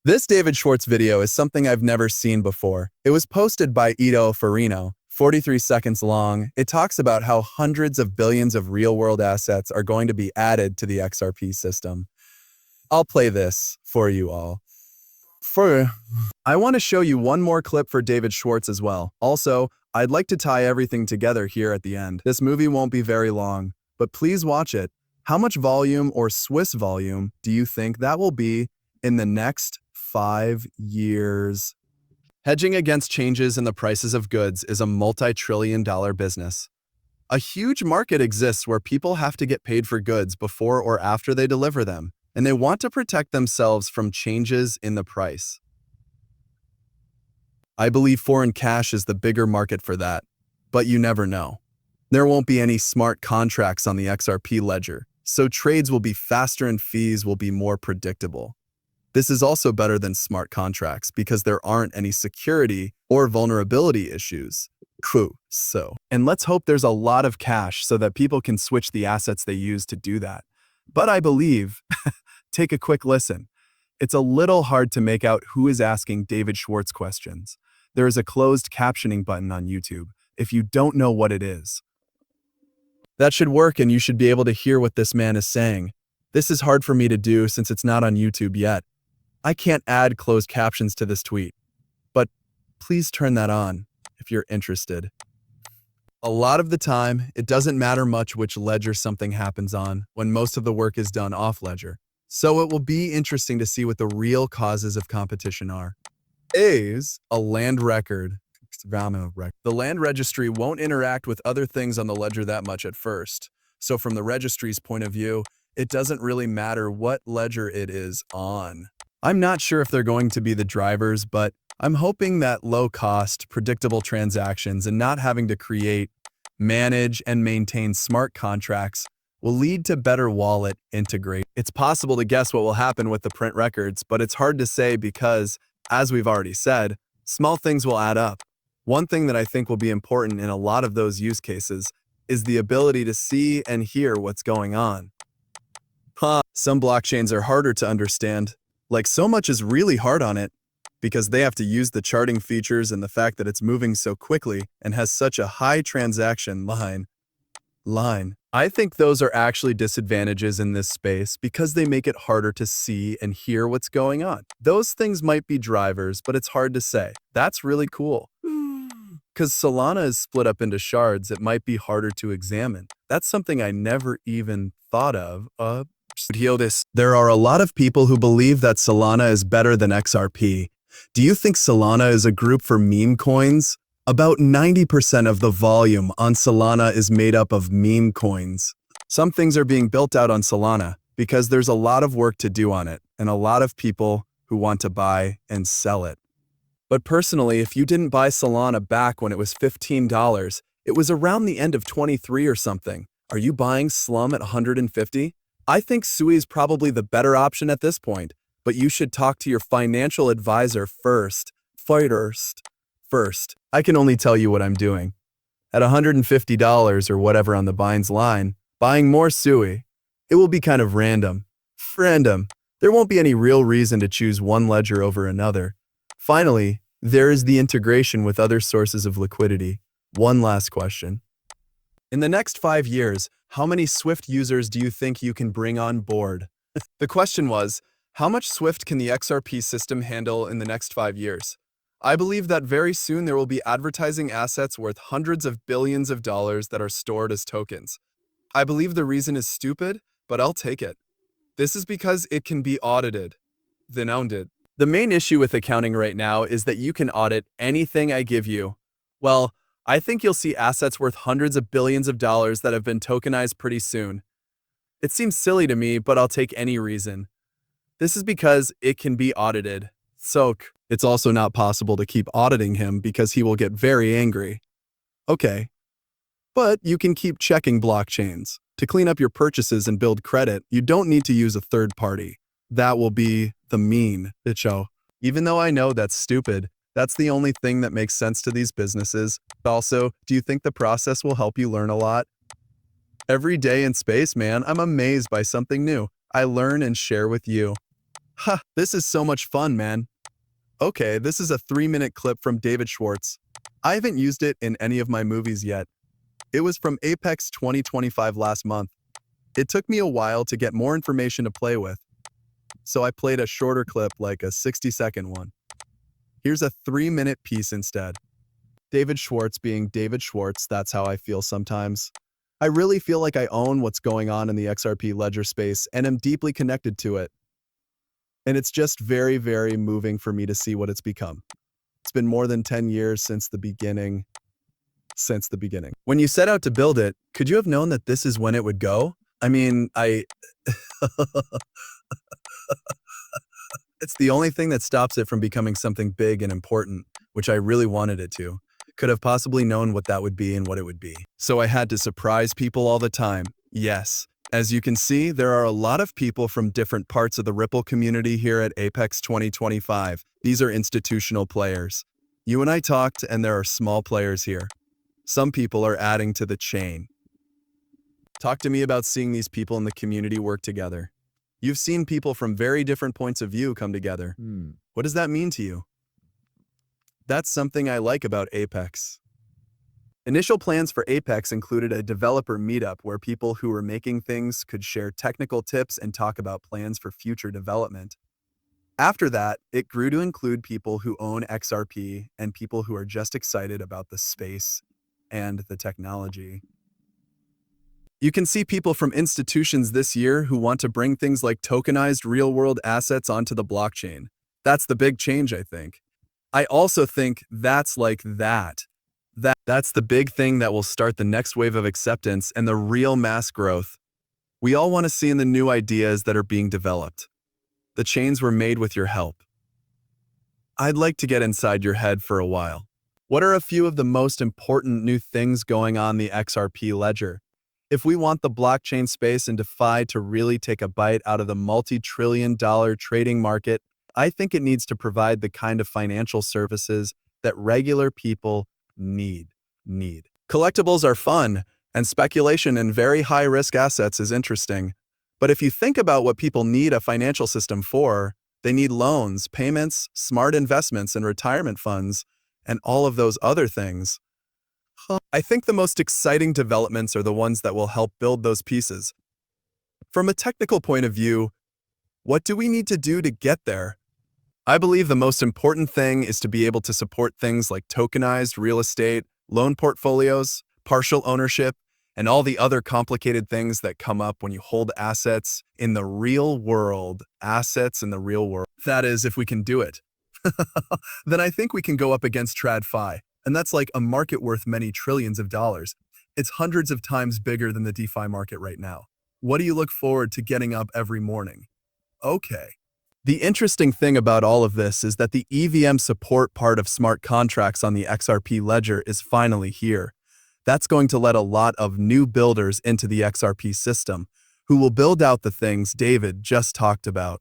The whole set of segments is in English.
This David Schwartz video is something I've never seen before. It was posted by Ito Farino, 43 seconds long. It talks about how hundreds of billions of real-world assets are going to be added to the XRP system. I'll play this for you all. I want to show you one more clip for David Schwartz as well. Also, I'd like to tie everything together here at the end. This movie won't be very long, but please watch it. How much volume or Swiss volume do you think that will be in the next 5 years? Hedging against changes in the prices of goods is a multi-trillion-dollar business. A huge market exists where people have to get paid for goods before or after they deliver them, and they want to protect themselves from changes in the price. I believe foreign cash is the bigger market for that, but you never know. There won't be any smart contracts on the XRP ledger, so trades will be faster and fees will be more predictable. This is also better than smart contracts because there aren't any security or vulnerability issues. And let's hope there's a lot of cash so that people can switch the assets they use to do that. But I believe, take a quick listen. It's a little hard to make out who is asking David Schwartz questions. There is a closed captioning button on YouTube if you don't know what it is. That should work and you should be able to hear what this man is saying. This is hard for me to do since it's not on YouTube yet. I can't add closed captions to this tweet, but please turn that on if you're interested. A lot of the time, it doesn't matter much which ledger something happens on when most of the work is done off ledger. So it will be interesting to see what the real causes of competition are. Is a land record. The land registry won't interact with other things on the ledger that much at first. So from the registry's point of view, it doesn't really matter what ledger it is on. I'm not sure if they're going to be the drivers, but I'm hoping that low-cost, predictable transactions and not having to create, manage, and maintain smart contracts will lead to better wallet integration. It's possible to guess what will happen with the print records, but it's hard to say because, as we've already said, small things will add up. One thing that I think will be important in a lot of those use cases is the ability to see and hear what's going on. Some blockchains are harder to understand. Like, so much is really hard on it because they have to use the charting features and the fact that it's moving so quickly and has such a high transaction line. I think those are actually disadvantages in this space because they make it harder to see and hear what's going on. Those things might be drivers, but it's hard to say. That's really cool. Because Solana is split up into shards, it might be harder to examine. That's something I never even thought of. There are a lot of people who believe that Solana is better than XRP. Do you think Solana is a group for meme coins? About 90% of the volume on Solana is made up of meme coins. Some things are being built out on Solana because there's a lot of work to do on it and a lot of people who want to buy and sell it. But personally, if you didn't buy Solana back when it was $15, it was around the end of 23 or something. Are you buying Slum at 150? I think Sui is probably the better option at this point, but you should talk to your financial advisor first. First, I can only tell you what I'm doing. At $150 or whatever on the Binance line, buying more Sui, it will be kind of random. There won't be any real reason to choose one ledger over another. Finally, there is the integration with other sources of liquidity. One last question. In the next 5 years, how many Swift users do you think you can bring on board? The question was, how much Swift can the XRP system handle in the next 5 years? I believe that very soon there will be advertising assets worth hundreds of billions of dollars that are stored as tokens. I believe the reason is stupid, but I'll take it. This is because it can be audited. The main issue with accounting right now is that you can audit anything I give you. Well, I think you'll see assets worth hundreds of billions of dollars that have been tokenized pretty soon. It seems silly to me, but I'll take any reason. This is because it can be audited. So, it's also not possible to keep auditing him because he will get very angry. Okay. But you can keep checking blockchains. To clean up your purchases and build credit, you don't need to use a third party. That will be the mean show. Even though I know that's stupid, that's the only thing that makes sense to these businesses. Also, do you think the process will help you learn a lot? Every day in space, man, I'm amazed by something new. I learn and share with you. Ha, this is so much fun, man. Okay, this is a 3-minute clip from David Schwartz. I haven't used it in any of my movies yet. It was from Apex 2025 last month. It took me a while to get more information to play with, so I played a shorter clip, like a 60-second one. Here's a 3-minute piece instead. David Schwartz being David Schwartz, that's how I feel sometimes. I really feel like I own what's going on in the XRP ledger space and am deeply connected to it. And it's just very, very moving for me to see what it's become. It's been more than 10 years since the beginning. When you set out to build it, could you have known that this is when it would go? I mean, it's the only thing that stops it from becoming something big and important, which I really wanted it to. Could have possibly known what that would be and what it would be. So I had to surprise people all the time. Yes. As you can see, there are a lot of people from different parts of the Ripple community here at Apex 2025. These are institutional players. You and I talked, and there are small players here. Some people are adding to the chain. Talk to me about seeing these people in the community work together. You've seen people from very different points of view come together. What does that mean to you? That's something I like about Apex. Initial plans for Apex included a developer meetup where people who were making things could share technical tips and talk about plans for future development. After that, it grew to include people who own XRP and people who are just excited about the space and the technology. You can see people from institutions this year who want to bring things like tokenized real-world assets onto the blockchain. That's the big change, I think. I also think that's the big thing that will start the next wave of acceptance and the real mass growth. We all want to see in the new ideas that are being developed. The chains were made with your help. I'd like to get inside your head for a while. What are a few of the most important new things going on the XRP ledger? If we want the blockchain space and DeFi to really take a bite out of the multi-trillion-dollar trading market, I think it needs to provide the kind of financial services that regular people need. Collectibles are fun, and speculation in very high-risk assets is interesting. But if you think about what people need a financial system for, they need loans, payments, smart investments, and retirement funds, and all of those other things. I think the most exciting developments are the ones that will help build those pieces. From a technical point of view, what do we need to do to get there? I believe the most important thing is to be able to support things like tokenized real estate, loan portfolios, partial ownership, and all the other complicated things that come up when you hold assets in the real world. That is, if we can do it. Then I think we can go up against TradFi, and that's like a market worth many trillions of dollars. It's hundreds of times bigger than the DeFi market right now. What do you look forward to getting up every morning? Okay. The interesting thing about all of this is that the EVM support part of smart contracts on the XRP ledger is finally here. That's going to let a lot of new builders into the XRP system, who will build out the things David just talked about.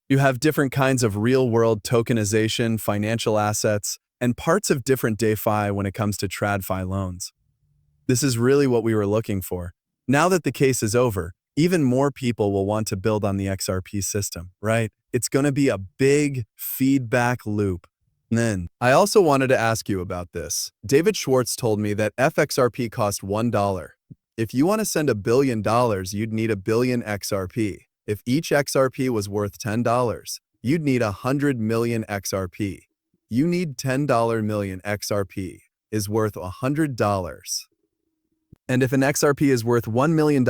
You have different kinds of real-world tokenization, financial assets, and parts of different DeFi when it comes to TradFi loans. This is really what we were looking for. Now that the case is over, even more people will want to build on the XRP system, right? It's going to be a big feedback loop. Then, I also wanted to ask you about this. David Schwartz told me that FXRP cost $1. If you want to send $1 billion, you'd need 1 billion XRP. If each XRP was worth $10, you'd need 100 million XRP. You need $10 million XRP is worth $100. And if an XRP is worth $1 million,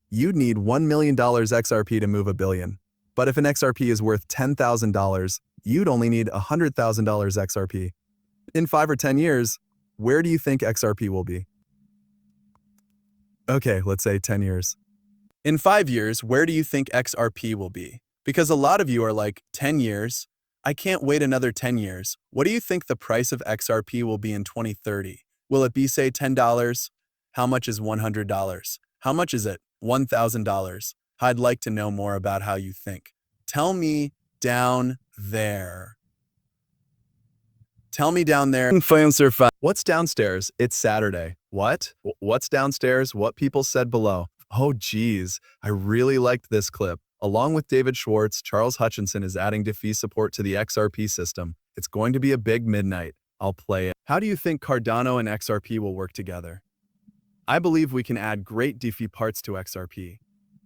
you'd need $1 million XRP to move 1 billion. But if an XRP is worth $10,000, you'd only need $100,000 XRP. In 5 or 10 years, where do you think XRP will be? Okay, let's say 10 years. In 5 years, where do you think XRP will be? Because a lot of you are like, 10 years? I can't wait another 10 years. What do you think the price of XRP will be in 2030? Will it be, say, $10? How much is $100? How much is it? $1,000. I'd like to know more about how you think. Tell me down there. Tell me down there. What's downstairs? It's Saturday. What? What's downstairs? What people said below. Oh, geez. I really liked this clip. Along with David Schwartz, Charles Hutchinson is adding DeFi support to the XRP system. It's going to be a big midnight. I'll play it. How do you think Cardano and XRP will work together? I believe we can add great DeFi parts to XRP.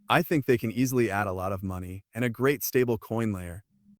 I think they can easily add a lot of money and a great stable coin layer.